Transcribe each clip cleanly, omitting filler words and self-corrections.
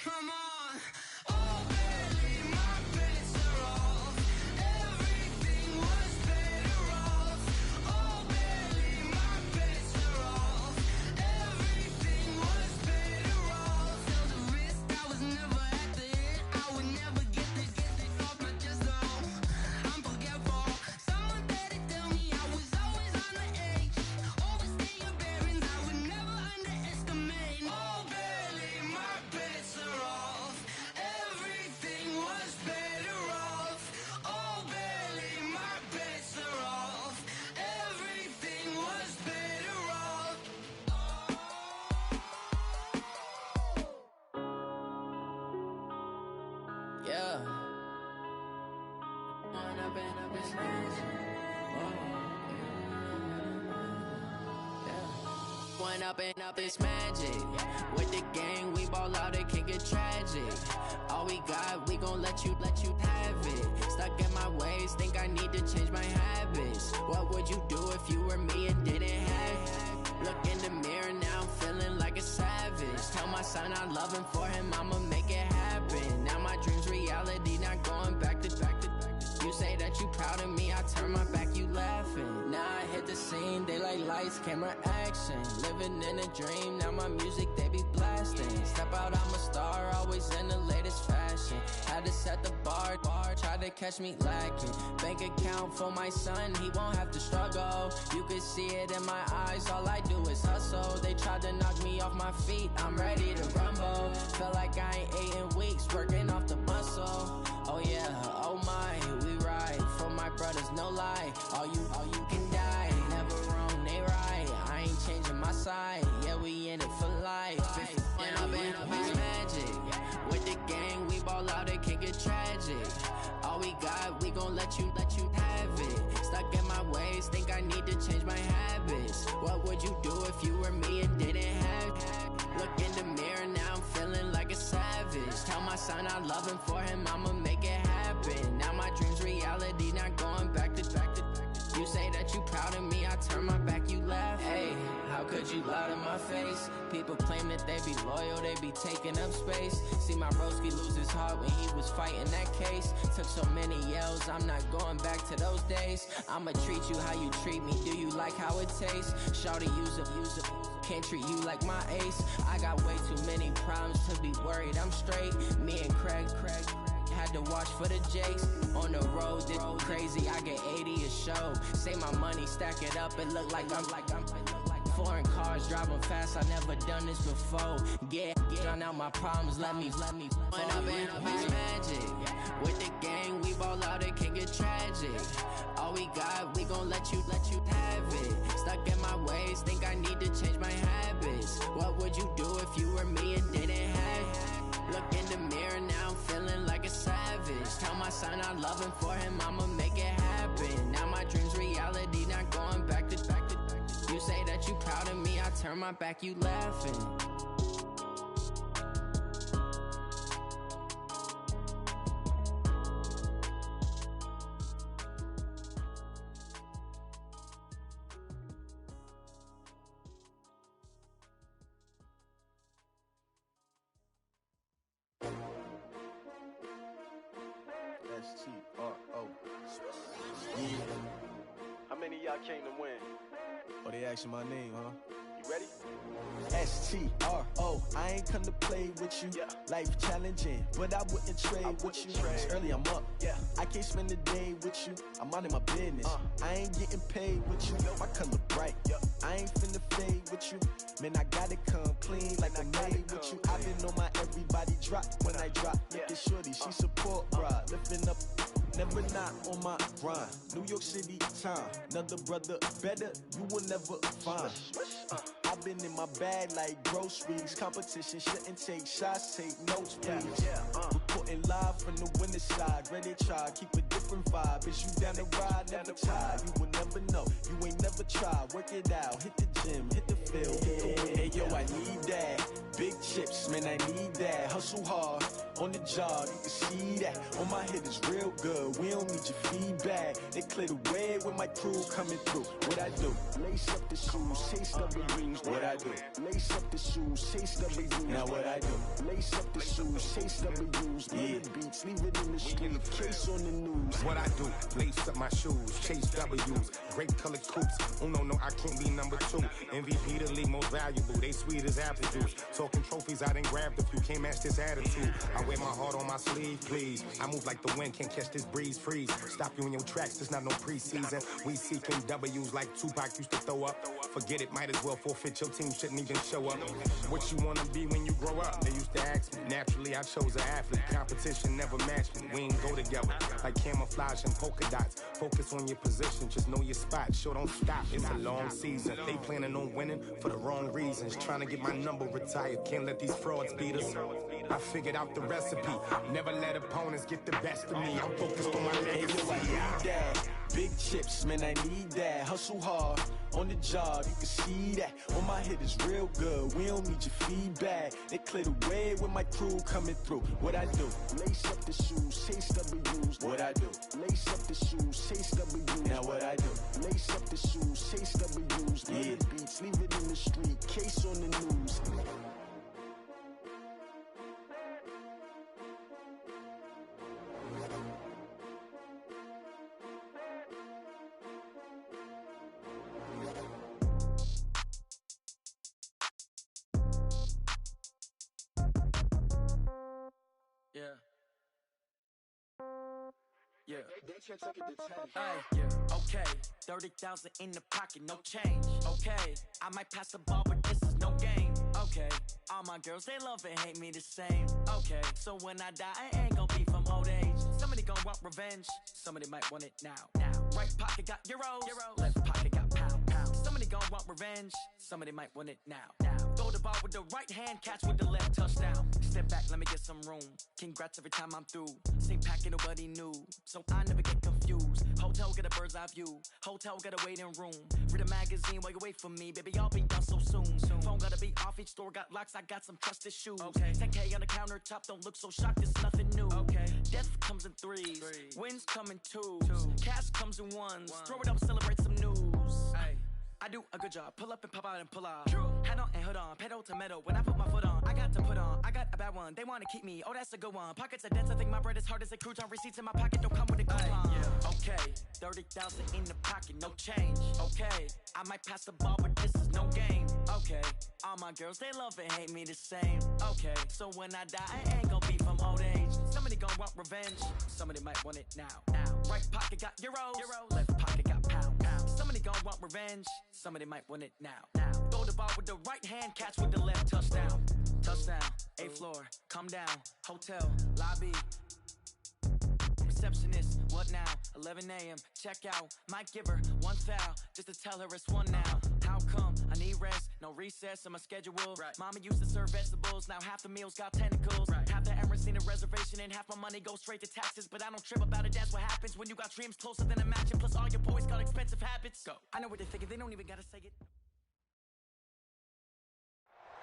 Come on. Oh, barely, my bets are off. Everything was better off. Oh, barely, my bets are off. Everything was better off. Felt the risk, I was never at the hit. I would never get this off my chest, though. I'm forgetful. Someone better tell me I was always on the edge. Overstay your bearings, I would never underestimate. Oh, barely, my bets are off. Everything was better off. Oh, barely, my bets are off. Everything was better off. Yeah. When I've been up this When up this magic. With the gang, we ball out, it can get tragic. All we got, we gon' let you have it. Stuck in my ways, think I need to change my habits. What would you do if you were me and didn't have it? Look in the mirror, now I'm feeling like a savage. Tell my son I love him, for him I'ma make it happen. Now my dream's reality, not going back to. You say that you proud of me, I turn my back, you laughing. Now I hit the scene, they like lights, camera, action. Living in a dream, now my music, they be blasting. Step out, I'm a star, always in the latest fashion. Had to set the bar, try to catch me lacking. Bank account for my son, he won't have to struggle. You can see it in my eyes, all I do is hustle. They tried to knock me off my feet, I'm ready to rumble. Feel like I ain't ate in weeks, working off the muscle. Oh yeah, oh my, we ride for my brothers, no lie. All you can die, never wrong, they right. I ain't changing my side, yeah, we in it for life. When I've been up, it's magic. With the gang, we ball out, it can get tragic. All we got, we gon' let you have it. Stuck in my ways, think I need to change my habits. What would you do if you were me and didn't have it? Look in the mirror, now I'm feeling like a savage. Tell my son I love him, for him I'ma make it happen. Now my dream's reality, not going back to. You say that you proud of me, I turn my back, you laugh. Hey, how could you lie to my face? People claim that they be loyal, they be taking up space. See my broski lose his heart when he was fighting that case. Took so many yells, I'm not going back to those days. I'ma treat you how you treat me, do you like how it tastes? Shawty, use a can't treat you like my ace. I got way too many problems to be worried, I'm straight. Me and Craig had to watch for the Jakes. On the road, this crazy, I get 80 a show. Say my money, stack it up, it look like I'm foreign cars, driving fast, I never done this before. Get on out my problems, let me When I've been up, it's magic. With the gang, we ball out, it can get tragic. All we got, we gon' let you have it. Stuck in my ways, think I need to change my habits. What would you do if you were me and didn't have it? Look in the mirror, now I'm feeling like a savage. Tell my son I love him, for him I'ma make it happen. Now my dream's reality, not going back to. You say that you proud of me, I turn my back, you laughing. S-T-R-O. Yeah. How many of y'all came to win? Oh, they asking my name, huh? You ready? S-T-R-O. I ain't come to play with you. Yeah. Life challenging, but I wouldn't trade with you. It's early, I'm up. Yeah. I can't spend the day with you. I'm minding my business. I ain't getting paid with you. My color bright. I ain't finna fade with you. Man, I gotta come clean like I'm made with you. I've been on my everybody drop when I drop. Look at shorty, she support, bruh. Lifting up, never not on my grind. New York City time, another brother better, you will never find. I've been in my bag like groceries. Competition shouldn't take shots, take notes, please. Reporting live from the winter side. Ready to try, keep a different vibe. Is you down the ride, never tired. You will never know, you ain't never tried. Work it out, hit the gym, hit the field, hit the wind. Hey yo, I need that. Big chips, man, I need that. Hustle hard, on the job, you can see that. On my head is real good, we don't need your feedback. They clear the way with my crew coming through. What I do? Lace up the shoes, chase W's. What I do? Lace up the shoes, chase W's. Now what I do? Lace up the shoes, chase W's. Yeah, beats, leave it in the street, case on the news. What I do? Lace up my shoes, chase W's. Great colored coops. Oh no, I can't be number 2. MVP the league most valuable. They sweet as apple juice. Talking trophies, I done grabbed a few. Can't match this attitude. I wear my heart on my sleeve, please. I move like the wind, can't catch this breeze, freeze. Stop you in your tracks, there's not no preseason. We seeking W's like Tupac used to throw up. Forget it, might as well forfeit. Your team shouldn't even show up. What you wanna be when you grow up? They used to ask me. Naturally, I chose an athlete. Competition never matched me. We ain't go together like camouflage and polka dots. Focus on your position, just know your spot. Sure, don't stop. It's a long season. They planning on winning for the wrong reasons. Trying to get my number retired. Can't let these frauds beat us. I figured out the recipe. Never let opponents get the best of me. I'm focused on my legacy. Big chips, man, I need that. Hustle hard on the job, you can see that. On my head is real good, we don't need your feedback. They clear the way with my crew coming through. What I do? Lace up the shoes, chase W's. What I do? Lace up the shoes, chase W's. Now what I do? Lace up the shoes, chase W's. Yeah, beats, leave it in the street, case on the news. Okay, 30,000 in the pocket, no change. Okay, I might pass the ball, but this is no game. Okay, all my girls, they love and hate me the same. Okay, so when I die, I ain't gon' be from old age. Somebody gon' want revenge, somebody might want it now. Right pocket got euros, left pocket got pound. Somebody gon' want revenge, somebody might want it now. Throw the ball with the right hand, catch with the left, touchdown. Step back, let me get some room. Congrats every time I'm through. Same packet, nobody knew, so I never get confused. Hotel get a bird's eye view, hotel got a waiting room. Read a magazine while you wait for me, baby, I'll be done so soon. Phone gotta be off, each store got locks, I got some trusted shoes. 10K on the countertop, don't look so shocked, it's nothing new. Death comes in threes, wins come in twos, cash comes in ones. Throw it up, celebrate some news. I do a good job, pull up and pop out and pull out. Head on and hood on, pedal to metal. When I put my foot on, I got to put on. I got a bad one, they wanna keep me, oh that's a good one. Pockets are dense, I think my bread is hard as a crouton. Receipts in my pocket don't come with a coupon. Okay, 30,000 in the pocket, no change. Okay, I might pass the ball, but this is no game. Okay, all my girls, they love and hate me the same. Okay, so when I die, I ain't gon' be from old age. Somebody gon' want revenge, somebody might want it now. Right pocket got euros, left pocket got pound. Somebody gon' want revenge, somebody might want it now. Throw the ball with the right hand, catch with the left, touchdown. Touchdown, 8th floor, come down, hotel, lobby. Receptionist, what now? 11 a.m., check out. Might give her one foul, just to tell her it's one now. How come? I need rest, no recess in my schedule. Mama used to serve vegetables, now half the meals got tentacles. Half the errands need a reservation and half my money goes straight to taxes. But I don't trip about it, that's what happens when you got dreams closer than a match. And plus all your boys got expensive habits. Go. I know what they're thinking, they don't even gotta say it.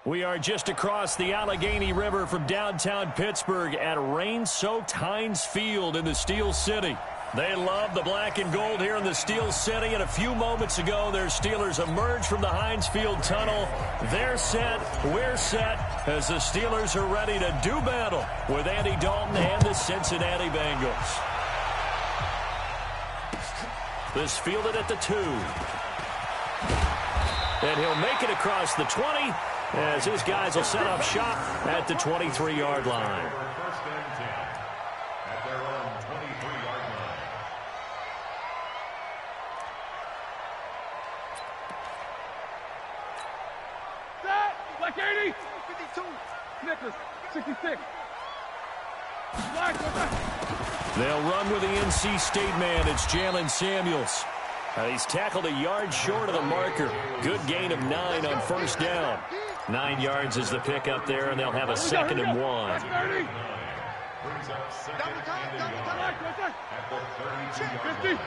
We are just across the Allegheny River from downtown Pittsburgh at rain-soaked Heinz Field in the Steel City. They love the black and gold here in the Steel City, and a few moments ago, their Steelers emerged from the Heinz Field tunnel. They're set, we're set, as the Steelers are ready to do battle with Andy Dalton and the Cincinnati Bengals. This fielded at the 2. And he'll make it across the 20, as his guys will set up shop at the 23-yard line. First and 10 at their own 23-yard line. Set! Black 80! 52! Snickers! 66! They'll run with the NC State man. It's Jalen Samuels. He's tackled a yard short of the marker. Good gain of 9 on first down. 9 yards is the pickup there, and they'll have a 2nd and 1. Brings up second and a yard at the 32-yard line.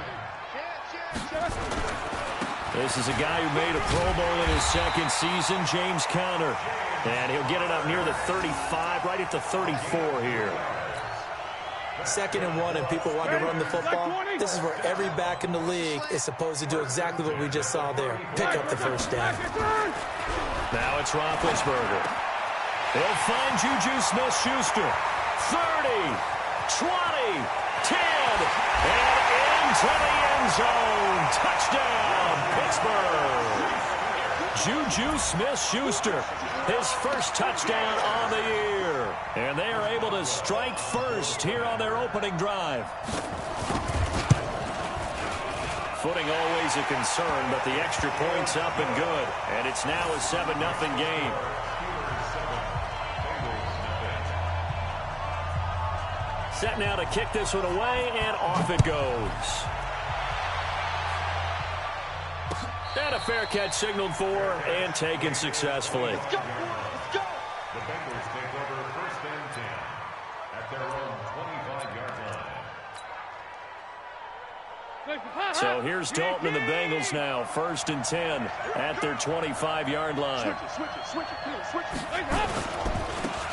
This is a guy who made a Pro Bowl in his second season, James Conner. And he'll get it up near the 35, right at the 34 here. 2nd and 1, and people want to run the football. This is where every back in the league is supposed to do exactly what we just saw there. Pick up the first down. Now it's Roethlisberger. He'll find Juju Smith-Schuster. 30, 20, 10, and into the end zone. Touchdown, Pittsburgh. Juju Smith-Schuster, his first touchdown on the year. And they are able to strike first here on their opening drive. Footing always a concern, but the extra point's up and good. And it's now a 7-0 game. Set now to kick this one away, and off it goes. And a fair catch signaled for and taken successfully. Let's go. The Bengals take over 1st and 10 at their own 25-yard line. So here's Dalton and the Bengals now, 1st and 10 at their 25-yard line.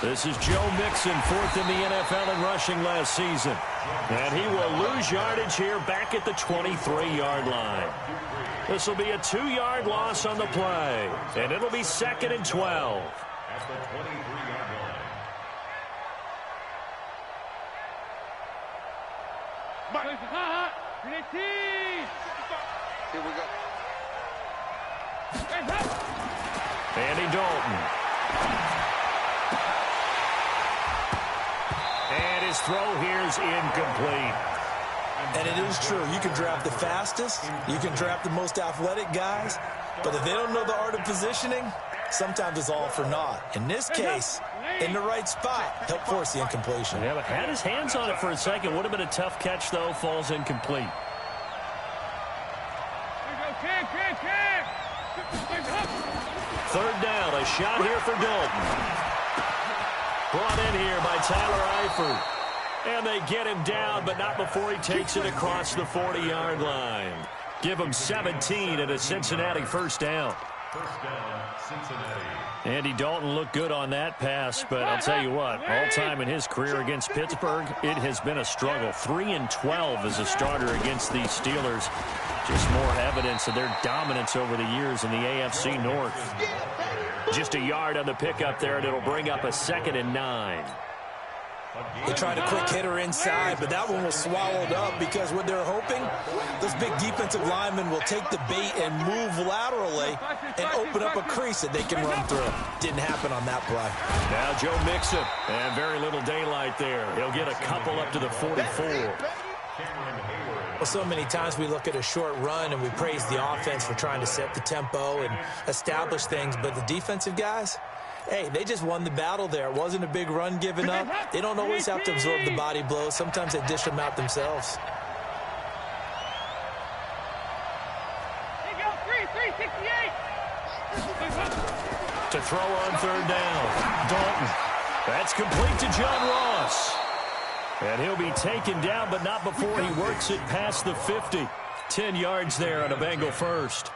This is Joe Mixon, 4th in the NFL in rushing last season. And he will lose yardage here back at the 23-yard line. This will be a 2-yard loss on the play. And it'll be 2nd and 12. At the 23-yard line. Here we go. Andy Dalton. And his throw here is incomplete. And it is true. You can draft the fastest. You can draft the most athletic guys. But if they don't know the art of positioning, sometimes it's all for naught. In this case, in the right spot, he'll force the incompletion. Yeah, but had his hands on it for a second. Would have been a tough catch, though. Falls incomplete. Third down. A shot here for Dalton. Brought in here by Tyler Eifert. And they get him down, but not before he takes it across the 40-yard line. Give him 17 and a Cincinnati first down. First down, Cincinnati. Andy Dalton looked good on that pass, but I'll tell you what, all time in his career against Pittsburgh, it has been a struggle. 3-12 as a starter against these Steelers. Just more evidence of their dominance over the years in the AFC North. Just a yard on the pickup there, and it'll bring up a 2nd and 9. They tried a quick hitter inside, but that one was swallowed up because what they're hoping, those big defensive linemen will take the bait and move laterally and open up a crease that they can run through. Didn't happen on that play. Now Joe Mixon, and very little daylight there. He'll get a couple up to the 44. Well, so many times we look at a short run and we praise the offense for trying to set the tempo and establish things, but the defensive guys, hey, they just won the battle there. It wasn't a big run given up. They don't always have to absorb the body blows. Sometimes they dish them out themselves. To throw on third down, Dalton. That's complete to John Ross. And he'll be taken down, but not before he works it past the 50. 10 yards there on a Bengal first.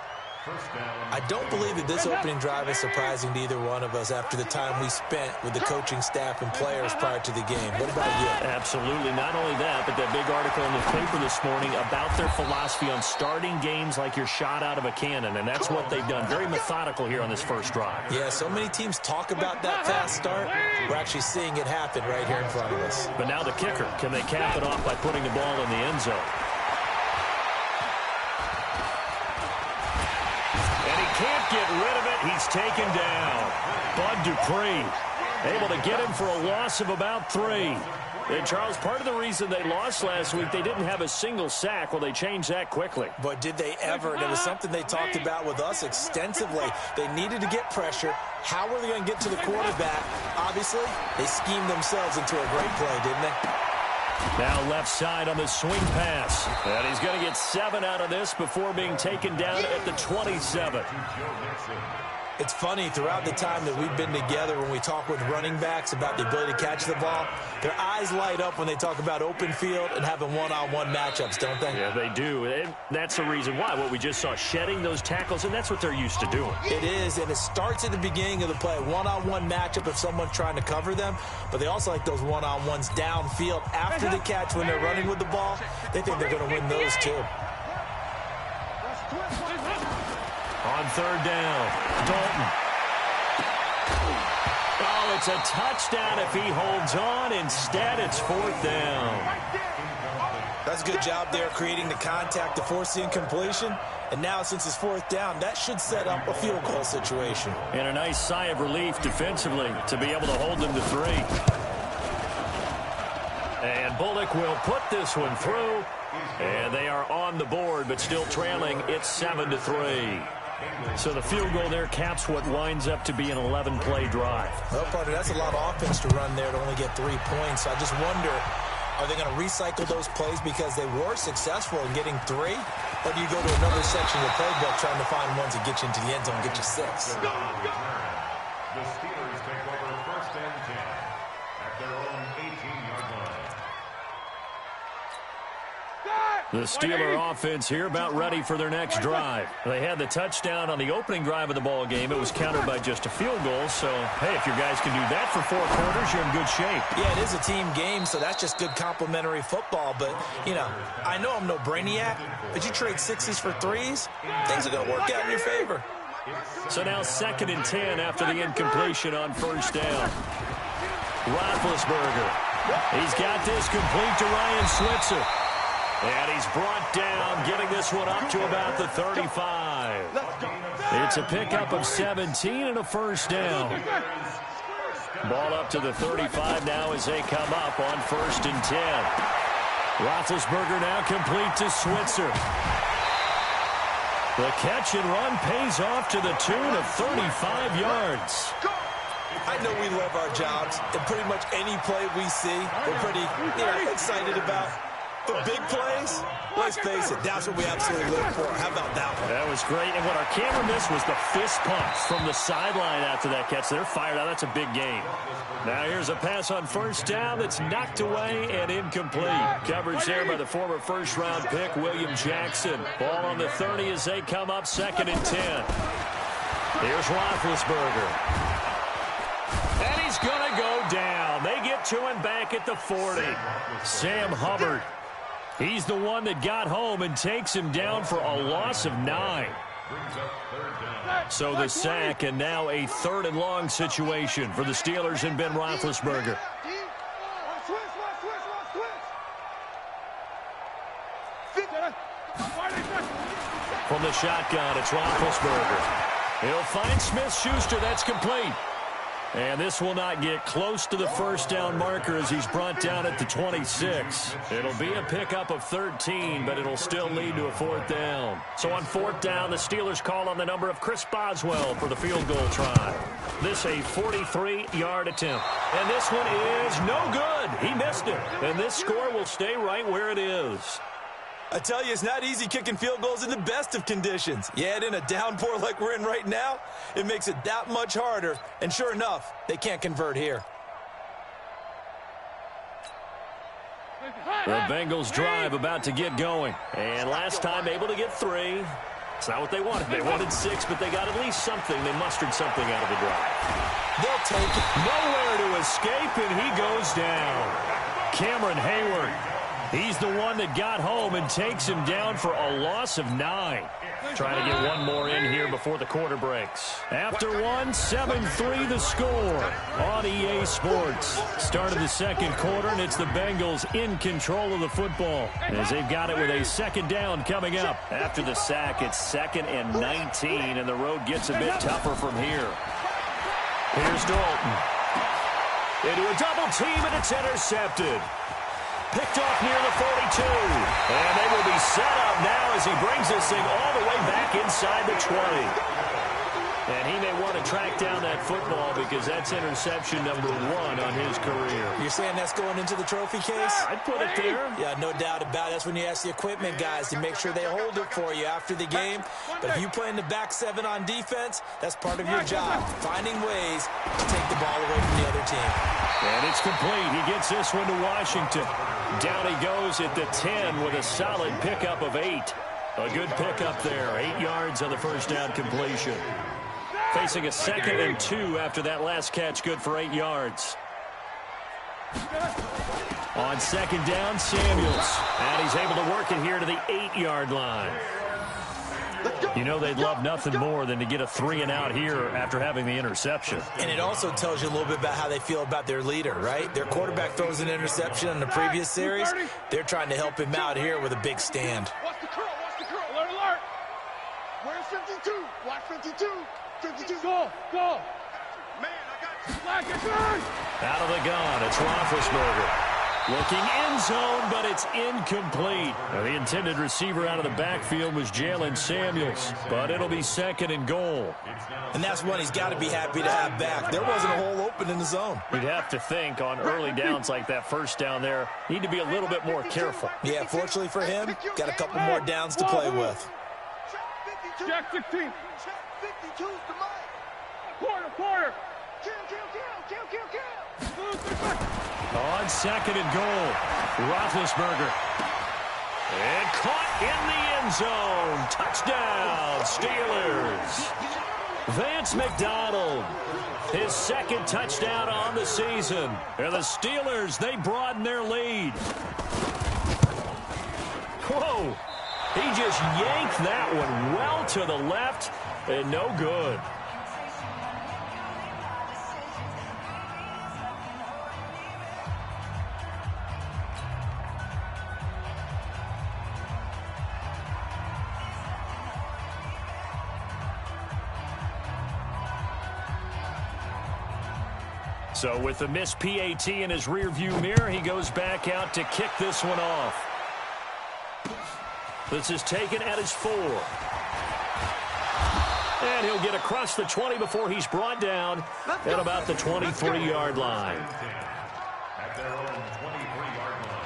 I don't believe that this opening drive is surprising to either one of us after the time we spent with the coaching staff and players prior to the game. What about you? Absolutely. Not only that, but that big article in the paper this morning about their philosophy on starting games like you're shot out of a cannon, and that's what they've done. Very methodical here on this first drive. Yeah, so many teams talk about that fast start. We're actually seeing it happen right here in front of us. But now the kicker. Can they cap it off by putting the ball in the end zone? Can't get rid of it. He's taken down. Bud Dupree able to get him for a loss of about 3. And Charles, part of the reason they lost last week, they didn't have a single sack. Well, they changed that quickly. But did they ever? And it was something they talked about with us extensively. They needed to get pressure. How were they going to get to the quarterback? Obviously, they schemed themselves into a great play, didn't they? Now left side on the swing pass. And he's going to get 7 out of this before being taken down at the 27. It's funny, throughout the time that we've been together, when we talk with running backs about the ability to catch the ball, their eyes light up when they talk about open field and having one-on-one matchups, don't they? Yeah, they do. And that's the reason why. What we just saw, shedding those tackles, and that's what they're used to doing. It is, and it starts at the beginning of the play. One-on-one matchup if someone's trying to cover them, but they also like those one-on-ones downfield after the catch when they're running with the ball. They think they're going to win those too. On third down, Dalton. Oh, it's a touchdown if he holds on. Instead, it's fourth down. That's a good job there creating the contact to force the incompletion. And now, since it's fourth down, that should set up a field goal situation. And a nice sigh of relief defensively to be able to hold them to 3. And Bullock will put this one through. And they are on the board, but still trailing. It's 7-3. So the field goal there caps what winds up to be an 11-play drive. Well, partner, that's a lot of offense to run there to only get 3 points. I just wonder, are they going to recycle those plays because they were successful in getting 3? Or do you go to another section of the playbook trying to find ones that get you into the end zone and get you 6? The Steelers take over first and 10 at their own 18-yard line. The Steeler offense here about ready for their next drive. They had the touchdown on the opening drive of the ball game. It was countered by just a field goal. So, hey, if your guys can do that for 4 quarters, you're in good shape. Yeah, it is a team game, so that's just good complimentary football. But, you know, I know I'm no brainiac, but you trade 6s for 3s, things are going to work out in your favor. So now 2nd and 10 after the incompletion on first down. Roethlisberger. He's got this complete to Ryan Switzer. And he's brought down, getting this one up to about the 35. It's a pickup of 17 and a first down. Ball up to the 35 now as they come up on first and 10. Roethlisberger now complete to Switzer. The catch and run pays off to the tune of 35 yards. I know we love our jobs, and pretty much any play we see, we're pretty excited about. The big plays, let's face it, that's what we absolutely live for. How about that one? That was great. And what our camera missed was the fist pump from the sideline after that catch. They're fired out. That's a big game. Now here's a pass on first down that's knocked away and incomplete. Coverage there by the former first-round pick, William Jackson. Ball on the 30 as they come up 2nd and 10. Here's Roethlisberger. And he's going to go down. They get to him back at the 40. Sam Hubbard. He's the one that got home and takes him down for a loss of 9. So the sack, and now a 3rd and long situation for the Steelers and Ben Roethlisberger. From the shotgun, it's Roethlisberger. He'll find Smith-Schuster. That's complete. And this will not get close to the first down marker as he's brought down at the 26. It'll be a pickup of 13, but it'll still lead to a 4th down. So on 4th down, the Steelers call on the number of Chris Boswell for the field goal try. This a 43-yard attempt. And this one is no good. He missed it. And this score will stay right where it is. I tell you, it's not easy kicking field goals in the best of conditions. You add in a downpour like we're in right now, it makes it that much harder. And sure enough, they can't convert here. The Bengals drive about to get going. And last time able to get 3. It's not what they wanted. They wanted 6, but they got at least something. They mustered something out of the drive. They'll take it. Nowhere to escape, and he goes down. Cameron Hayward. He's the one that got home and takes him down for a loss of 9. Trying to get one more in here before the quarter breaks. After one, 7-3 the score on EA Sports. Start of the 2nd quarter, and it's the Bengals in control of the football as they've got it with a 2nd down coming up. After the sack, it's 2nd and 19, and the road gets a bit tougher from here. Here's Dalton. Into a double team, and it's intercepted. Picked off near the 42. And they will be set up now as he brings this thing all the way back inside the 20. And he may want to track down that football because that's interception number 1 on his career. You're saying that's going into the trophy case? I'd put it there. Yeah, no doubt about it. That's when you ask the equipment guys to make sure they hold it for you after the game. But if you play in the back 7 on defense, that's part of your job, finding ways to take the ball away from the other team. And it's complete. He gets this one to Washington. Down he goes at the 10 with a solid pickup of 8. A good pickup there. 8 yards on the first down completion. Facing a 2nd and 2 after that last catch, good for 8 yards. On 2nd down, Samuels. And he's able to work it here to the 8-yard line. You know they'd love nothing more than to get a 3-and-out here after having the interception. And it also tells you a little bit about how they feel about their leader, right? Their quarterback throws an interception in the previous series. They're trying to help him out here with a big stand. Watch the curl, watch the curl. Alert, alert. Where's 52? Watch 52. 52. Go, go. Man, I got you. Flag it, out of the gun, it's Roethlisberger. Looking end zone, but it's incomplete. Now, the intended receiver out of the backfield was Jalen Samuels, but it'll be 2nd and goal. And that's one he's got to be happy to have back. There wasn't a hole open in the zone. You'd have to think on early downs like that first down there, need to be a little bit more careful. Yeah, fortunately for him, got a couple more downs to play with. Jack 16. Check 52's the mic. Quarter. Kill. On 2nd and goal, Roethlisberger. And caught in the end zone. Touchdown, Steelers. Vance McDonald, his 2nd touchdown on the season. And the Steelers, they broaden their lead. Whoa. He just yanked that one well to the left and no good. So with the missed PAT in his rearview mirror, he goes back out to kick this one off. This is taken at his 4. And he'll get across the 20 before he's brought down at about the 23-yard line. At their own 23-yard line.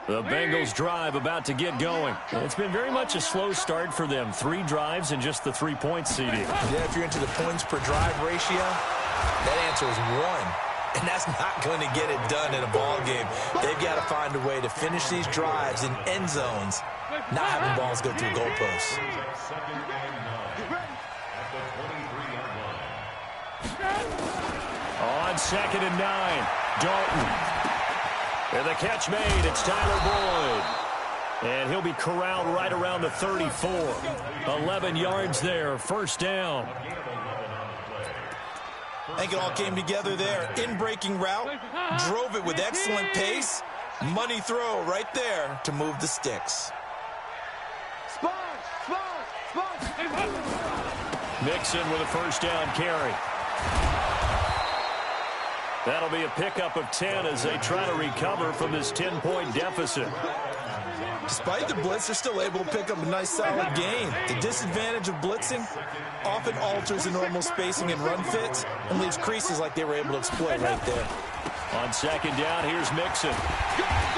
The Bengals drive about to get going. It's been very much a slow start for them. 3 drives and just the 3-point seeding. Yeah, if you're into the points per drive ratio, that answer is 1. And that's not going to get it done in a ball game. They've got to find a way to finish these drives in end zones, not having balls go through goalposts. On 2nd and 9, Dalton. And the catch made, it's Tyler Boyd. And he'll be corralled right around the 34. 11 yards there, first down. I think it all came together there. In-breaking route, drove it with excellent pace. Money throw right there to move the sticks. Mixon with a first down carry. That'll be a pickup of 10 as they try to recover from this 10-point deficit. Despite the blitz, they're still able to pick up a nice, solid gain. The disadvantage of blitzing often alters the normal spacing and run fits and leaves creases like they were able to exploit right there. On 2nd down, here's Mixon.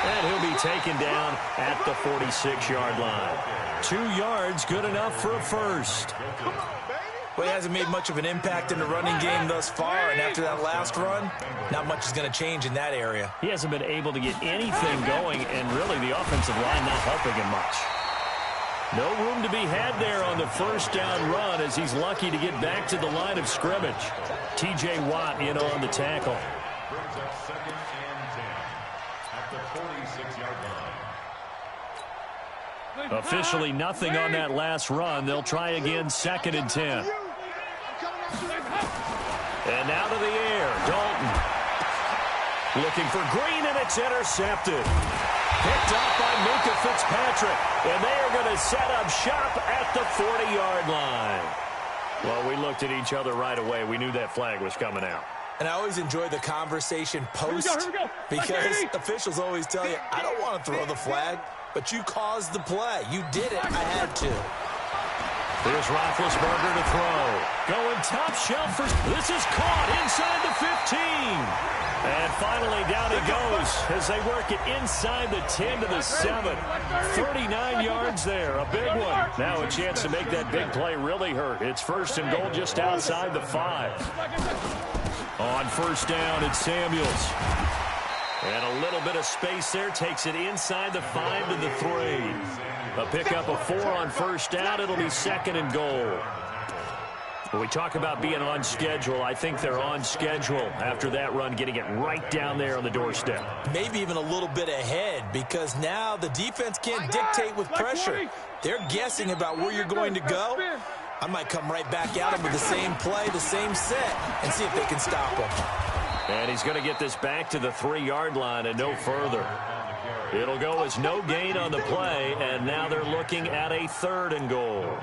And he'll be taken down at the 46-yard line. 2 yards, good enough for a first. Well, he hasn't made much of an impact in the running game thus far, and after that last run, not much is going to change in that area. He hasn't been able to get anything going, and really the offensive line not helping him much. No room to be had there on the first down run as he's lucky to get back to the line of scrimmage. T.J. Watt in on the tackle. Brings up 2nd and 10 at the 46-yard line. Officially nothing on that last run. They'll try again, 2nd and 10. And out of the air, Dalton. Looking for Green, and it's intercepted. Picked up by Minka Fitzpatrick. And they are going to set up shop at the 40-yard line. Well, we looked at each other right away. We knew that flag was coming out. And I always enjoy the conversation post because officials always tell you, I don't want to throw the flag, but you caused the play. You did it. I had to. Here's Roethlisberger to throw. Going top shelf for... This is caught inside the 15. And finally down it goes as they work it inside the 10 to the 7. 39 yards there. A big one. Now a chance to make that big play really hurt. It's first and goal just outside the 5. On first down, it's Samuels. And a little bit of space there. Takes it inside the 5 to the 3. A pickup of 4 on first down. It'll be second and goal. When we talk about being on schedule, I think they're on schedule after that run, getting it right down there on the doorstep. Maybe even a little bit ahead because now the defense can't dictate with pressure. They're guessing about where you're going to go. I might come right back at them with the same play, the same set, and see if they can stop them. And he's going to get this back to the 3-yard line and no further. It'll go as no gain on the play, and now they're looking at a third and goal.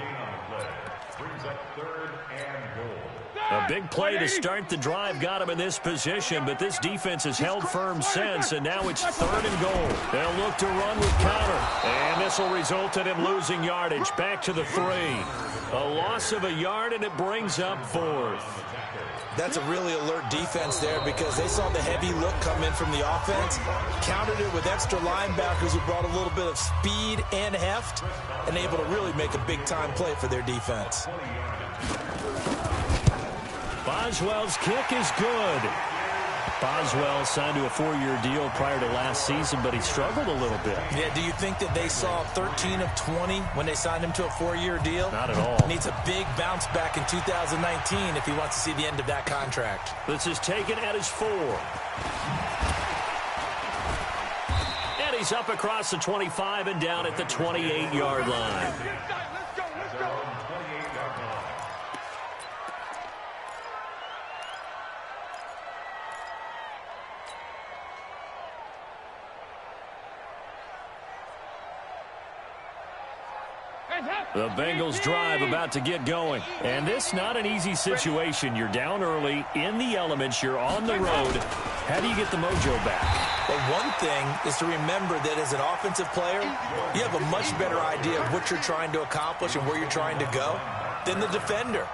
A big play to start the drive got him in this position, but this defense has held firm since, and now it's third and goal. They'll look to run with counter, and this will result in him losing yardage. Back to the 3. A loss of a yard, and it brings up 4th. That's a really alert defense there because they saw the heavy look come in from the offense, countered it with extra linebackers who brought a little bit of speed and heft, and able to really make a big-time play for their defense. Boswell's kick is good. Boswell signed to a 4-year deal prior to last season, but he struggled a little bit. Yeah, do you think that they saw 13 of 20 when they signed him to a 4-year deal? Not at all. Needs a big bounce back in 2019 if he wants to see the end of that contract. This is taken at his 4. And he's up across the 25 and down at the 28-yard line. The Bengals drive about to get going. And this not an easy situation. You're down early, in the elements, you're on the road. How do you get the mojo back? Well, one thing is to remember that as an offensive player, you have a much better idea of what you're trying to accomplish and where you're trying to go than the defender.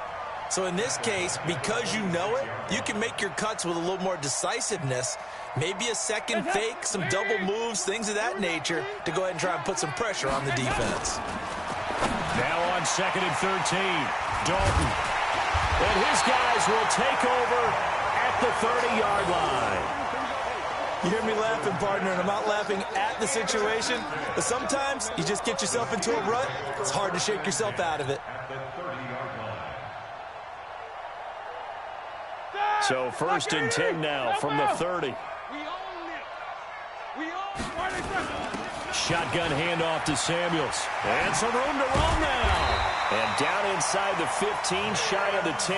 So in this case, because you know it, you can make your cuts with a little more decisiveness, maybe a second fake, some double moves, things of that nature, to go ahead and try and put some pressure on the defense. Now on second and 13, Dalton. And his guys will take over at the 30-yard line. You hear me laughing, partner, and I'm not laughing at the situation, but sometimes you just get yourself into a rut. It's hard to shake yourself out of it. So first and 10 now from the 30. Shotgun handoff to Samuels. And some room to run now. And down inside the 15, shy of the 10.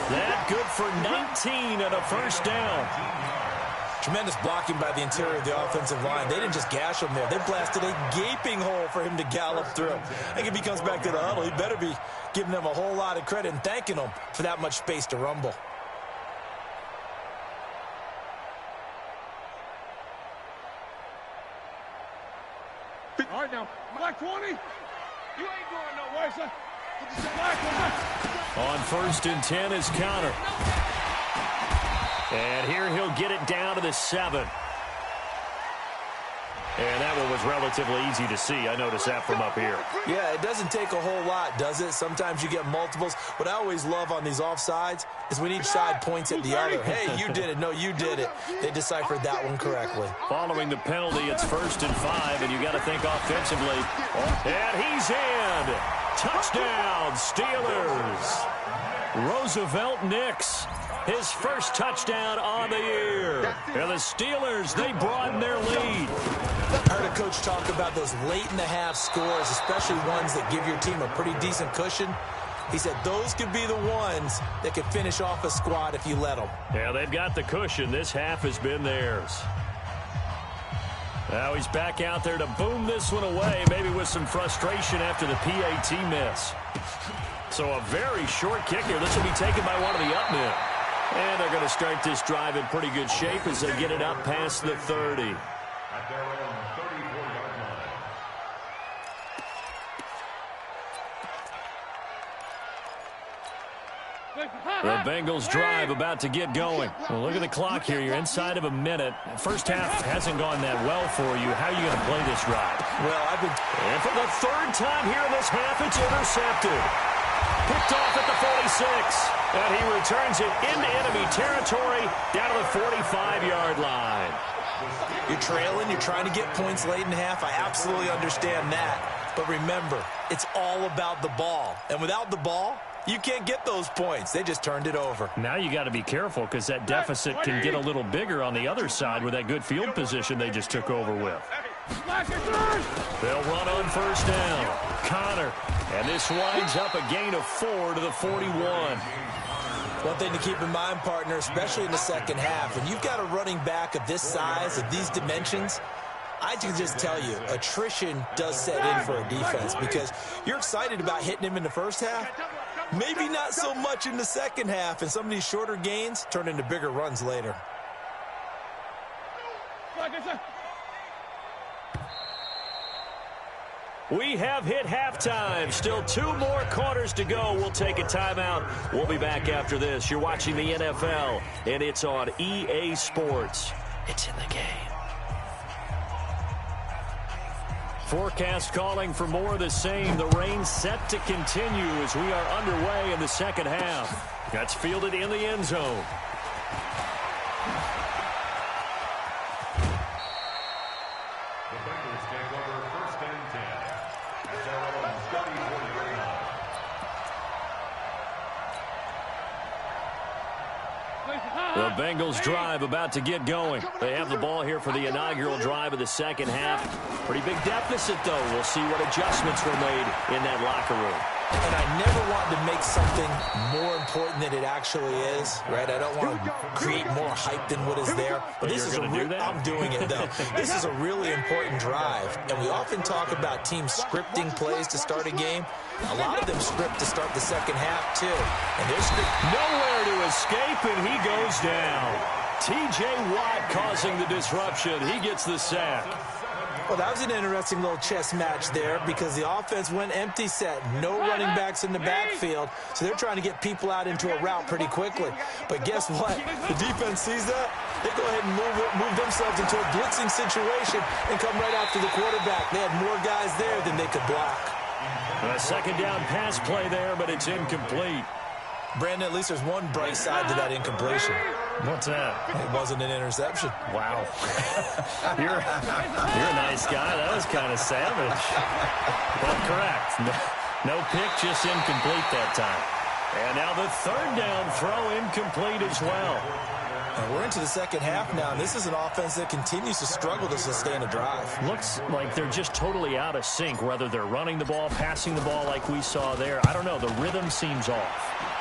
That good for 19 and a first down. Tremendous blocking by the interior of the offensive line. They didn't just gash him there. They blasted a gaping hole for him to gallop through. I think if he comes back to the huddle, he better be giving them a whole lot of credit and thanking them for that much space to rumble. All right, now, black 20. You ain't going nowhere, son. On first and 10 is counter. And here he'll get it down to the 7. And that one was relatively easy to see. I noticed that from up here. Yeah, it doesn't take a whole lot, does it? Sometimes you get multiples. What I always love on these offsides is when each side points at the other. Hey, you did it. No, you did it. They deciphered that one correctly. Following the penalty, it's first and 5, and you got to think offensively. And he's in. Touchdown, Steelers. Roosevelt Nix. His first touchdown on the year. And the Steelers, they broaden their lead. I heard a coach talk about those late-in-the-half scores, especially ones that give your team a pretty decent cushion. He said those could be the ones that could finish off a squad if you let them. Yeah, they've got the cushion. This half has been theirs. Now he's back out there to boom this one away, maybe with some frustration after the PAT miss. So a very short kick here. This will be taken by one of the up men. And they're going to start this drive in pretty good shape as they get it up past the 30. At their own 34-yard line. The Bengals drive about to get going. Well, look at the clock here. You're inside of a minute. First half hasn't gone that well for you. How are you going to play this drive? Well, And for the third time here in this half, it's intercepted. Picked off at the 46. And he returns it into enemy territory down to the 45-yard line. You're trailing. You're trying to get points late in half. I absolutely understand that. But remember, it's all about the ball. And without the ball, you can't get those points. They just turned it over. Now you got to be careful because that deficit can get a little bigger on the other side with that good field position they just took over with. They'll run on first down. Connor. And this winds up a gain of 4 to the 41. One thing to keep in mind, partner, especially in the second half, when you've got a running back of this size, of these dimensions, I can just tell you, attrition does set in for a defense because you're excited about hitting him in the first half. Maybe not so much in the second half, and some of these shorter gains turn into bigger runs later. We have hit halftime. Still 2 more quarters to go. We'll take a timeout. We'll be back after this. You're watching the NFL, and it's on EA Sports. It's in the game. Forecast calling for more of the same. The rain set to continue as we are underway in the second half. That's fielded in the end zone. The Bengals take over first and 10. At their own 34-yard line. The Bengals drive about to get going. They have the ball here for the inaugural drive of the second half. Pretty big deficit, though. We'll see what adjustments were made in that locker room. And I never want to make something more important than it actually is, right? I don't want to create more hype than what is there. But this is I'm doing it, though. This is a really important drive. And we often talk about teams scripting plays to start a game. A lot of them script to start the second half, too. And they're nowhere to escape, and he goes down. T.J. Watt causing the disruption. He gets the sack. Well, that was an interesting little chess match there because the offense went empty set. No running backs in the backfield, so they're trying to get people out into a route pretty quickly. But guess what? The defense sees that. They go ahead and move themselves into a blitzing situation and come right after the quarterback. They had more guys there than they could block. A second down pass play there, but it's incomplete. Brandon, at least there's one bright side to that incompletion. What's that? It wasn't an interception. Wow. You're a nice guy. That was kind of savage. But correct. No pick, just incomplete that time. And now the third down throw incomplete as well. And we're into the second half now, and this is an offense that continues to struggle to sustain a drive. Looks like they're just totally out of sync, whether they're running the ball, passing the ball like we saw there. I don't know. The rhythm seems off.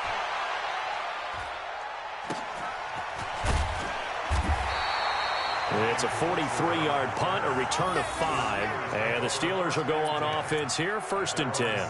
It's a 43-yard punt, a return of 5. And the Steelers will go on offense here, first and 10.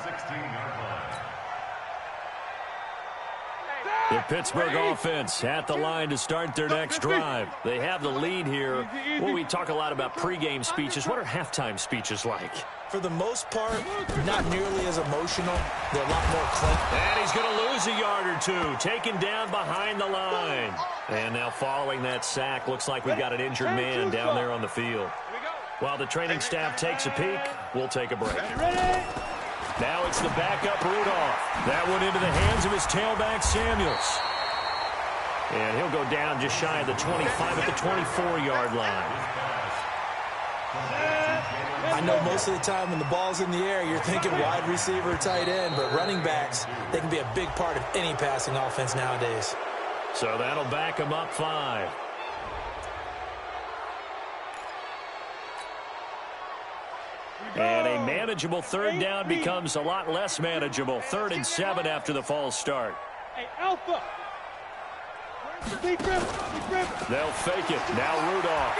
The Pittsburgh offense at the line to start their next drive. They have the lead here. Well, we talk a lot about pregame speeches. What are halftime speeches like? For the most part, not nearly as emotional. They're a lot more clean. And he's going to lose a yard or two, taken down behind the line. And now following that sack, looks like we've got an injured man down there on the field. While the training staff takes a peek, we'll take a break. Now it's the backup Rudolph. That one into the hands of his tailback Samuels. And he'll go down just shy of the 25 at the 24-yard line. I know most of the time when the ball's in the air, you're thinking wide receiver, tight end, but running backs, they can be a big part of any passing offense nowadays. So that'll back him up 5. And a manageable third down becomes a lot less manageable. 3rd and 7 after the false start. Hey, Alpha. They'll fake it. Now Rudolph.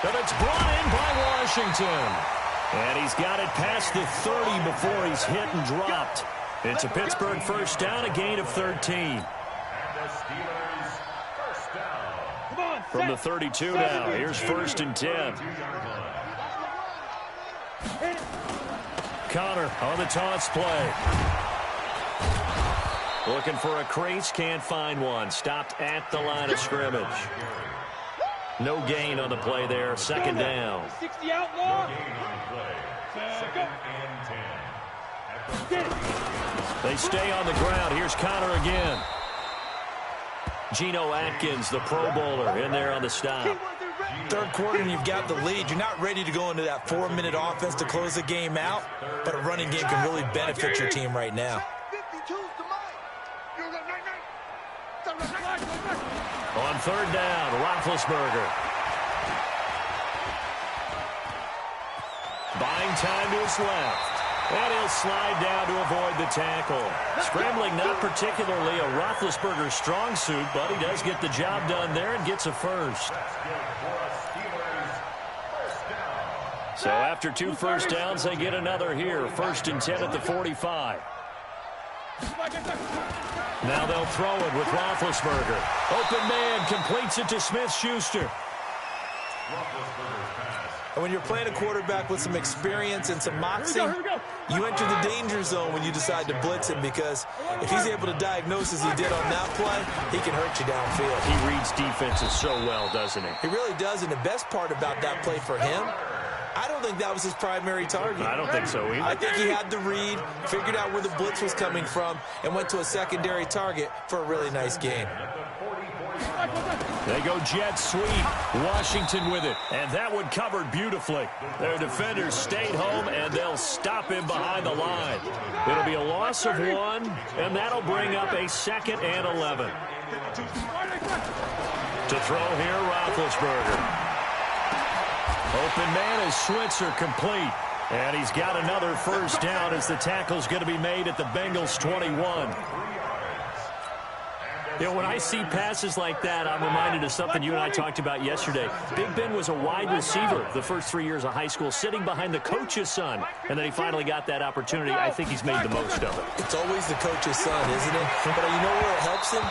And it's brought in by Washington. And he's got it past the 30 before he's hit and dropped. It's a Pittsburgh first down, a gain of 13. And the Steelers first down. From the 32 now, here's 1st and 10. Connor on the toss play. Looking for a crease, can't find one. Stopped at the line of scrimmage. No gain on the play there, 2nd down. 60 outlaw. Second and 10. They stay on the ground. Here's Connor again. Geno Atkins, the Pro Bowler, in there on the stop. 3rd quarter and you've got the lead. You're not ready to go into that 4-minute offense to close the game out, but a running game can really benefit your team right now. On 3rd down, Roethlisberger. Buying time to his left. And he'll slide down to avoid the tackle. Scrambling not particularly a Roethlisberger strong suit, but he does get the job done there and gets a first. So after 2 first downs, they get another here. 1st and 10 at the 45. Now they'll throw it with Roethlisberger. Open man completes it to Smith-Schuster. And when you're playing a quarterback with some experience and some moxie, you enter the danger zone when you decide to blitz him, because if he's able to diagnose as he did on that play, he can hurt you downfield. He reads defenses so well, doesn't he? He really does, and the best part about that play for him, I don't think that was his primary target. I don't think so either. I think he had the read, figured out where the blitz was coming from, and went to a secondary target for a really nice game. They go jet sweep. Washington with it. And that one covered beautifully. Their defenders stayed home, and they'll stop him behind the line. It'll be a loss of 1, and that'll bring up a 2nd and 11. To throw here, Roethlisberger. Open man is Switzer, complete. And he's got another first down as the tackle's going to be made at the Bengals' 21. You know, when I see passes like that, I'm reminded of something you and I talked about yesterday. Big Ben was a wide receiver the first 3 years of high school, sitting behind the coach's son, and then he finally got that opportunity. I think he's made the most of it. It's always the coach's son, isn't it? But you know where it helps him?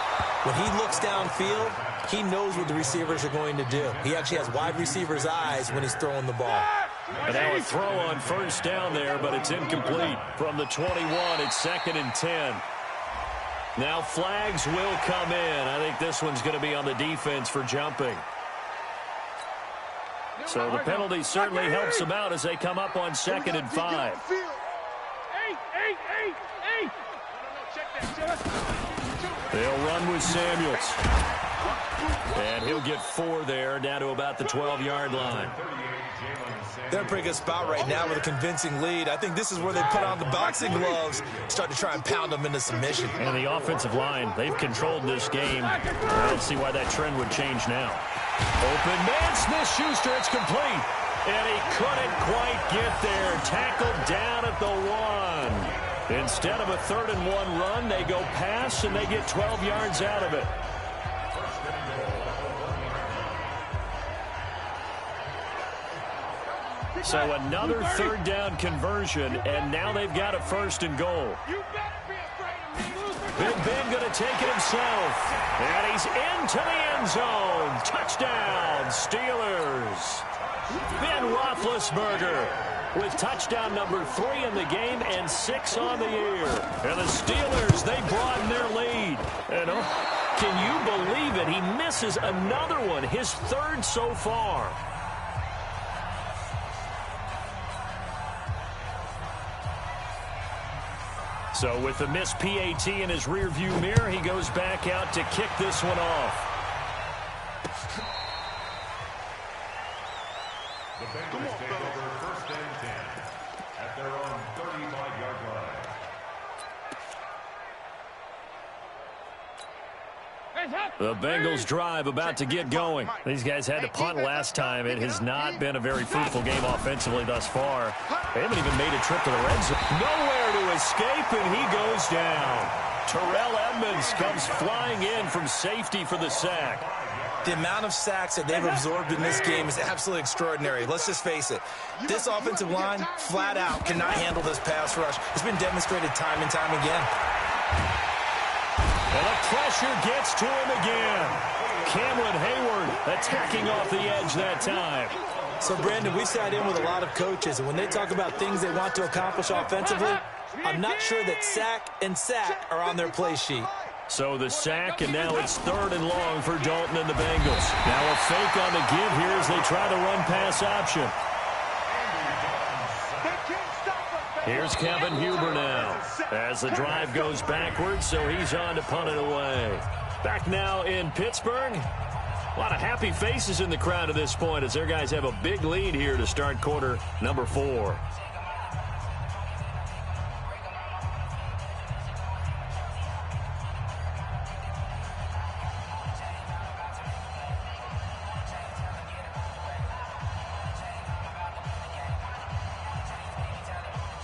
When he looks downfield, he knows what the receivers are going to do. He actually has wide receivers' eyes when he's throwing the ball. And now a throw on first down there, but it's incomplete. From the 21, it's 2nd and 10. Now flags will come in. I think this one's going to be on the defense for jumping. So the penalty certainly helps them out as they come up on 2nd and 5. They'll run with Samuels. And he'll get 4 there, down to about the 12-yard line. They're in a pretty good spot right now with a convincing lead. I think this is where they put on the boxing gloves, start to try and pound them into submission. And the offensive line, they've controlled this game. I don't see why that trend would change now. Open man, Smith-Schuster, it's complete. And he couldn't quite get there. Tackled down at the 1. Instead of a 3rd and 1 run, they go pass, and they get 12 yards out of it. So another 3rd down conversion, and now they've got a 1st and goal. Big Ben going to take it himself. And he's into the end zone. Touchdown, Steelers. Ben Roethlisberger with touchdown number 3 in the game and 6 on the year. And the Steelers, they broaden their lead. And can you believe it? He misses another one, his 3rd so far. So with the missed PAT in his rearview mirror, he goes back out to kick this one off. The Bengals take over 1st and 10 at their own 35-yard line. The Bengals drive about to get going. These guys had to punt last time. It has not been a very fruitful game offensively thus far. They haven't even made a trip to the red zone. Nowhere to escape, and he goes down. Terrell Edmonds comes flying in from safety for the sack. The amount of sacks that they've absorbed in this game is absolutely extraordinary. Let's just face it. This offensive line, flat out, cannot handle this pass rush. It's been demonstrated time and time again. And the pressure gets to him again. Cameron Hayward attacking off the edge that time. So, Brandon, we sat in with a lot of coaches, and when they talk about things they want to accomplish offensively, I'm not sure that sack and sack are on their play sheet. So the sack, and now it's 3rd and long for Dalton and the Bengals. Now a fake on the give here as they try the run-pass option. Here's Kevin Huber now as the drive goes backwards, so he's on to punt it away. Back now in Pittsburgh. A lot of happy faces in the crowd at this point as their guys have a big lead here to start quarter number 4.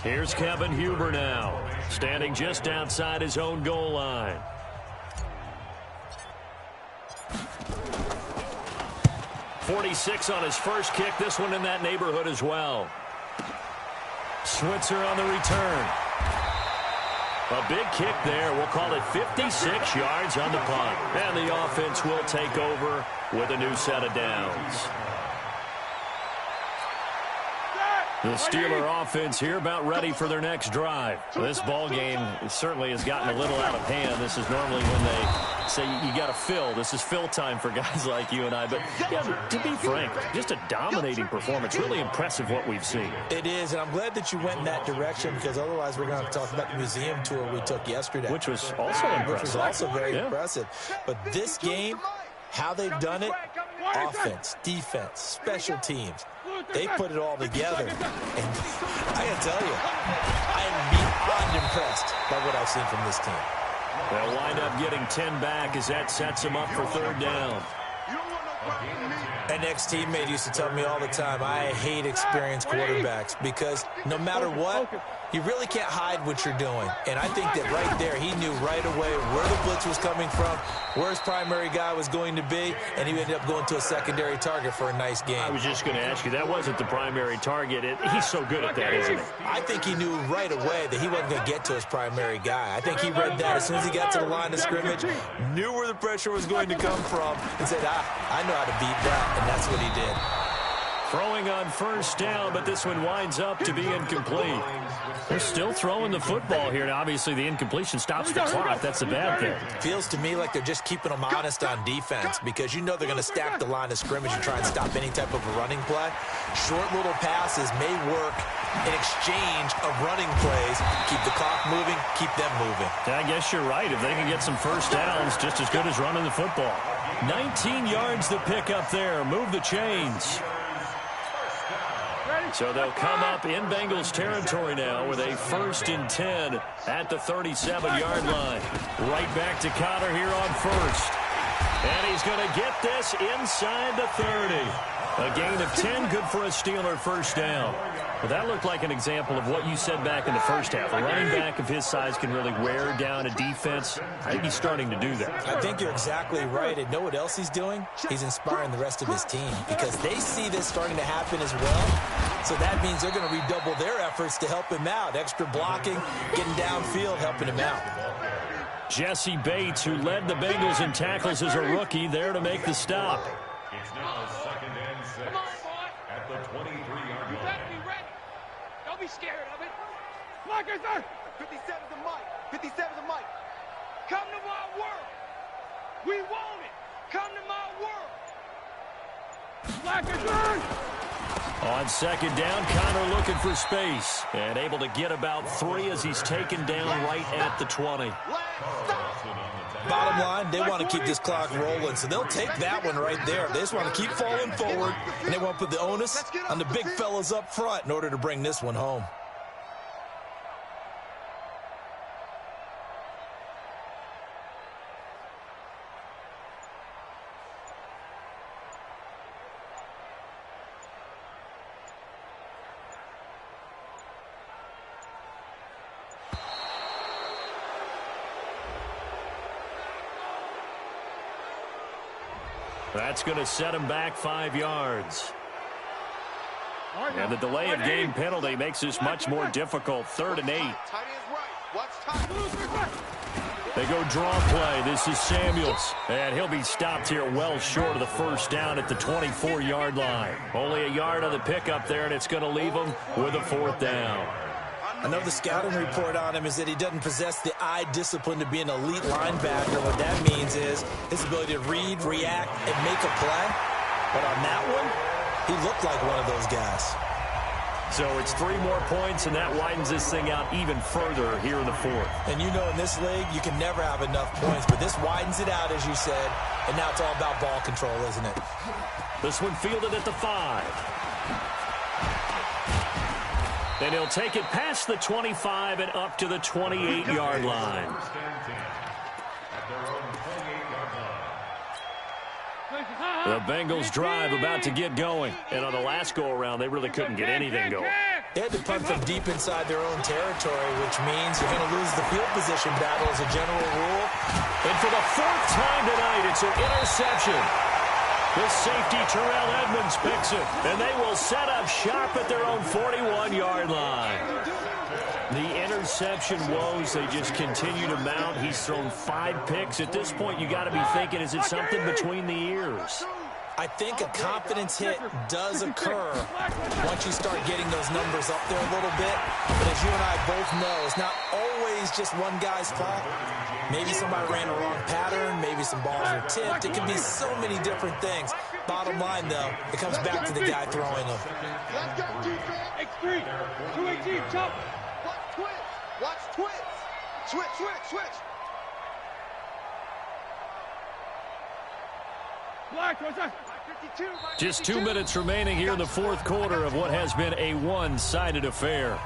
Here's Kevin Huber now, standing just outside his own goal line. .46 on his first kick, this one in that neighborhood as well. Switzer on the return. A big kick there. We'll call it 56 yards on the punt. And the offense will take over with a new set of downs. The Steeler offense here about ready for their next drive. This ball game certainly has gotten a little out of hand. This is normally when they say you got to fill. This is fill time for guys like you and I. But yeah, to be frank, just a dominating performance. Really impressive what we've seen. It is, and I'm glad that you went in that direction because otherwise we're going to have to talk about the museum tour we took yesterday. Which was also impressive. Which was also very impressive. But this game, how they've done it, offense, defense, special teams, they put it all together. And I got to tell you, I am beyond impressed by what I've seen from this team. They'll wind up getting 10 back as that sets them up for 3rd down. An ex-teammate used to tell me all the time, I hate experienced quarterbacks because no matter what, you really can't hide what you're doing. And I think that right there, he knew right away where the blitz was coming from, where his primary guy was going to be, and he ended up going to a secondary target for a nice game. I was just going to ask you, that wasn't the primary target. He's so good at that, isn't he? I think he knew right away that he wasn't going to get to his primary guy. I think he read that as soon as he got to the line of scrimmage, knew where the pressure was going to come from, and said, I know how to beat that, and that's what he did. Throwing on 1st down, but this one winds up to be incomplete. They're still throwing the football here, and obviously the incompletion stops the clock. That's a bad thing. Feels to me like they're just keeping them honest on defense because you know they're going to stack the line of scrimmage and try and stop any type of a running play. Short little passes may work in exchange of running plays. Keep the clock moving, keep them moving. I guess you're right. If they can get some 1st downs, just as good as running the football. 19 yards the pick up there. Move the chains. So they'll come up in Bengals territory now with a 1st and 10 at the 37-yard line. Right back to Connor here on 1st. And he's going to get this inside the 30. A gain of 10, good for a Steeler 1st down. Well, that looked like an example of what you said back in the 1st half. A running back of his size can really wear down a defense. I think he's starting to do that. I think you're exactly right. And know what else he's doing? He's inspiring the rest of his team because they see this starting to happen as well. So that means they're going to redouble their efforts to help him out. Extra blocking, getting downfield, helping him out. Jesse Bates, who led the Bengals in tackles as a rookie, there to make the stop. It's now 2nd and 6 at the 23-yard line. You better be ready. Don't be scared of it. Blockers are 57's the mic. 57's the mic. Come to my world. We want it. Come to my world. Blockers are. On 2nd down, Connor looking for space and able to get about 3 as he's taken down right at the 20. Bottom line, they want to keep this clock rolling, so they'll take that one right there. They just want to keep falling forward, and they want to put the onus on the big fellas up front in order to bring this one home. That's going to set him back 5 yards. And the delay of game penalty makes this much more difficult. 3rd and 8. They go draw play. This is Samuels. And he'll be stopped here well short of the first down at the 24-yard line. Only a yard on the pickup there, and it's going to leave him with a 4th down. I know the scouting report on him is that he doesn't possess the eye discipline to be an elite linebacker. What that means is his ability to read, react, and make a play. But on that one, he looked like one of those guys. So it's 3 more points, and that widens this thing out even further here in the 4th. And you know in this league, you can never have enough points, but this widens it out, as you said, and now it's all about ball control, isn't it? This one fielded at the 5. And he'll take it past the 25 and up to the 28-yard line. The Bengals drive about to get going. And on the last go-around, they really couldn't get anything going. They had to punt from deep inside their own territory, which means you're going to lose the field position battle as a general rule. And for the 4th time tonight, it's an interception. The safety, Terrell Edmonds, picks it. And they will set up shop at their own 41-yard line. The interception woes, they just continue to mount. He's thrown 5 picks. At this point, you got to be thinking, is it something between the ears? I think a confidence hit does occur once you start getting those numbers up there a little bit. But as you and I both know, it's not always just one guy's fault. Maybe somebody ran a wrong pattern. Maybe some balls were tipped. It can be so many different things. Bottom line, though, it comes back to the guy throwing them. X3, 218, jump. Watch twitch. Switch. Just 2 minutes remaining here in the 4th quarter of what has been a one-sided affair.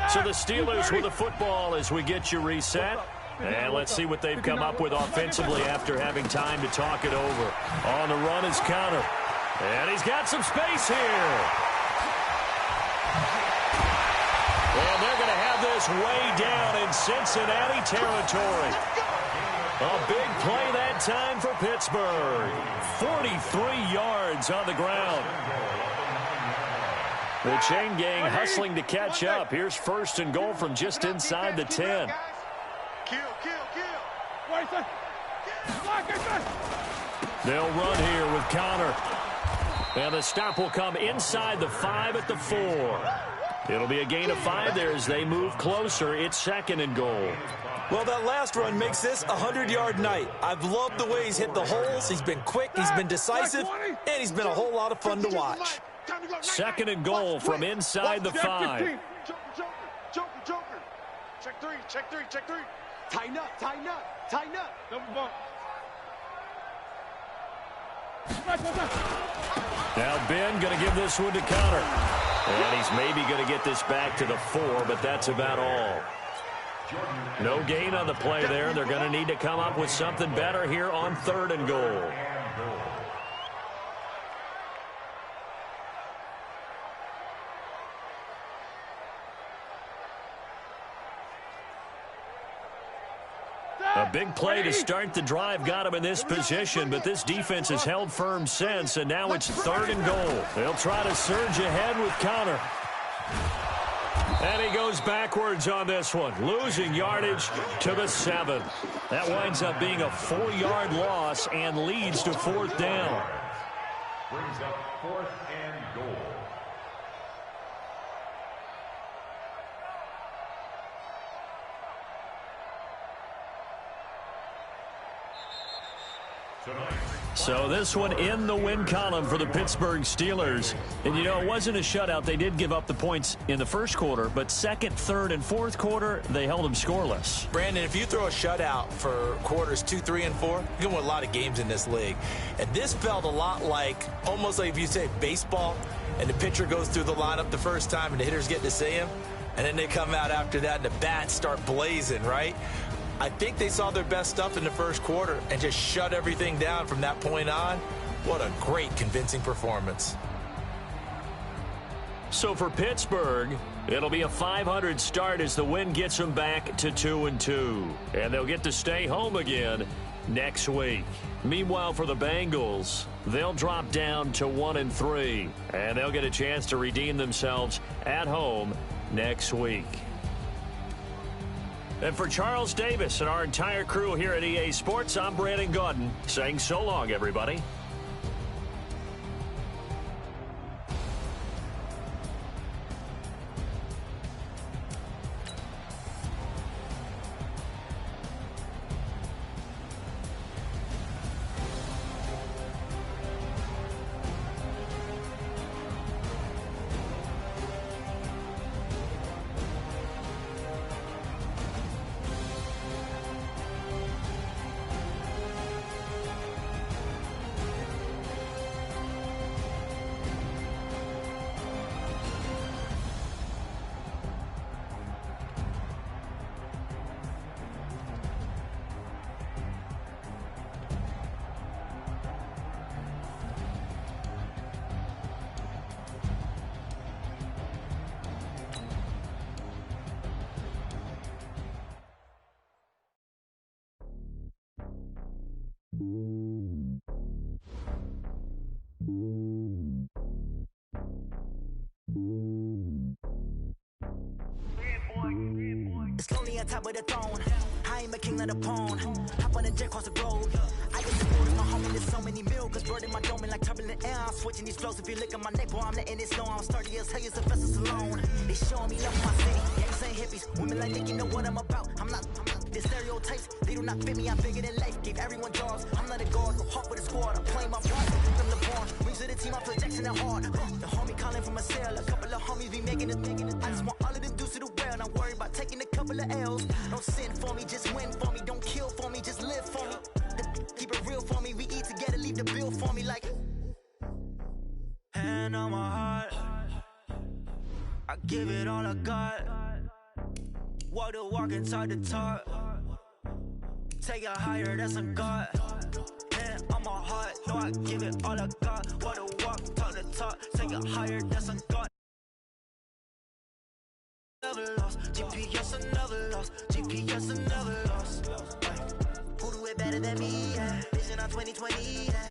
So the Steelers with the football as we get you reset. And let's see what they've come up with offensively after having time to talk it over. On the run is Connor. And he's got some space here. And they're going to have this way down in Cincinnati territory. A big play that time for Pittsburgh. 43 yards on the ground. The chain gang hustling to catch up. Here's 1st and goal from just inside the 10. They'll run here with Connor. And the stop will come inside the 5 at the 4. It'll be a gain of 5 there as they move closer. It's 2nd and goal. Well, that last run makes this a 100-yard night. I've loved the way he's hit the holes. He's been quick, he's been decisive, and he's been a whole lot of fun to watch. 2nd and goal from inside the 5. Joker. Check three. Tighten up. Double bump. Now Ben going to give this one to Connor. And he's maybe going to get this back to the 4, but that's about all. No gain on the play there. They're going to need to come up with something better here on 3rd and goal. A big play to start the drive got him in this position, but this defense has held firm since, and now it's 3rd and goal. They'll try to surge ahead with Connor. And he goes backwards on this one, losing yardage to the 7. That winds up being a 4-yard loss and leads to 4th down. Brings up 4th and goal. So this one in the win column for the Pittsburgh Steelers. And, you know, it wasn't a shutout. They did give up the points in the 1st quarter, but 2nd, 3rd, and 4th quarter, they held them scoreless. Brandon, if you throw a shutout for quarters 2, 3, and 4, you can win a lot of games in this league. And this felt a lot like, almost like if you say baseball, and the pitcher goes through the lineup the first time and the hitters get to see him, and then they come out after that and the bats start blazing, right? I think they saw their best stuff in the 1st quarter and just shut everything down from that point on. What a great, convincing performance. So for Pittsburgh, It'll be a .500 start as the win gets them back to 2-2. And they'll get to stay home again next week. Meanwhile, for the Bengals, they'll drop down to 1-3. And they'll get a chance to redeem themselves at home next week. And for Charles Davis and our entire crew here at EA Sports, I'm Brandon Gaudin saying so long, everybody. Slowly on top of the throne, I am a king of the pawn. Hop on a jet across the globe. I get the orders, my homie, there's so many mil. Cause bird in my dome like turbulent air. I'm switching these flows. If you look at my neck, boy, I'm letting it snow. I'm sturdy as hell, as a vessel alone. They showing me love for my city. Gangs ain't hippies. Women like Nick, you know what I'm about. I'm not the stereotypes. They do not fit me. I'm bigger than life. Give everyone jobs. I'm not a guard. Go hawk with a squad. I'm playing my part. From the barn. Rings to the team. I play Jackson and hard. The homie calling from a cell. A couple of homies be making it. I just want all of them dudes to the well. Not worry about taking a couple of L's. Don't sin for me, just win for me. Don't kill for me, just live for me. Keep it real for me. We eat together, leave the bill for me like. Hand on my heart, I give it all I got. Walk the walk inside the talk. Take it higher, that's a God. Hand on my heart, no, I give it all I got. Walk the walk, talk the talk. Take it higher, that's a God. Never lost, GPS another lost, GPS another lost. Who do it better than me? Yeah. Vision on 2020. Yeah.